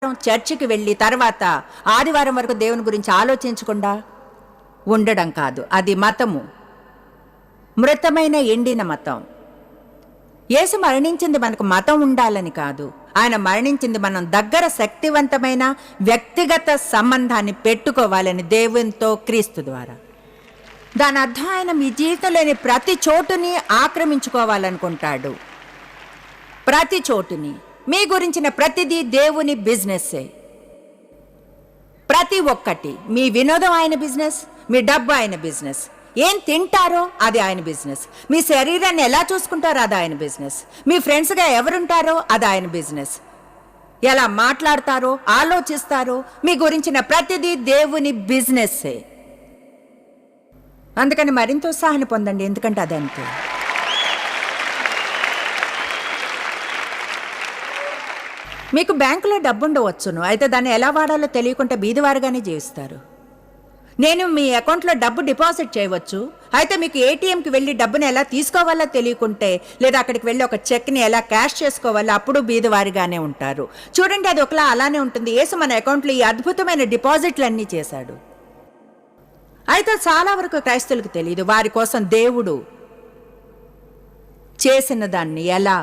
చర్చికి వెళ్ళి తర్వాత ఆదివారం వరకు దేవుని గురించి ఆలోచించకుండా ఉండడం కాదు. అది మతము, మృతమైన ఎండిన మతం. యేసు మరణించింది మనకు మతం ఉండాలని కాదు. ఆయన మరణించింది మనం దగ్గర శక్తివంతమైన వ్యక్తిగత సంబంధాన్ని పెట్టుకోవాలని దేవునితో, క్రీస్తు ద్వారా. దాని అర్థం ఆయన మీ జీవితంలోని ప్రతి చోటుని ఆక్రమించుకోవాలనుకుంటాడు. ప్రతి చోటుని, మీ గురించిన ప్రతిదీ దేవుని బిజినెస్సే. ప్రతి ఒక్కటి, మీ వినోదం ఆయన బిజినెస్, మీ డబ్బు ఆయన బిజినెస్, ఏం తింటారో అది ఆయన బిజినెస్, మీ శరీరాన్ని ఎలా చూసుకుంటారో అది ఆయన బిజినెస్, మీ ఫ్రెండ్స్గా ఎవరుంటారో అది ఆయన బిజినెస్, ఎలా మాట్లాడతారో, ఆలోచిస్తారో, మీ గురించిన ప్రతిదీ దేవుని బిజినెస్సే. అందుకని మరింత ఉత్సాహాన్ని పొందండి, ఎందుకంటే అదంతే. మీకు బ్యాంకులో డబ్బుండవచ్చును, అయితే దాన్ని ఎలా వాడాలో తెలియకుంటే బీదివారుగానే జీవిస్తారు. నేను మీ అకౌంట్లో డబ్బు డిపాజిట్ చేయవచ్చు, అయితే మీకు ఏటీఎంకి వెళ్ళి డబ్బుని ఎలా తీసుకోవాలో తెలియకుంటే, లేదా అక్కడికి వెళ్ళి ఒక చెక్ని ఎలా క్యాష్ చేసుకోవాలో అప్పుడు బీదివారిగానే ఉంటారు. చూడండి, అది ఒకలా అలానే ఉంటుంది. యేసు మన అకౌంట్లో ఈ అద్భుతమైన డిపాజిట్లన్నీ చేశాడు. అయితే చాలా వరకు క్రైస్తవులకు తెలియదు వారి కోసం దేవుడు చేసిన దాన్ని ఎలా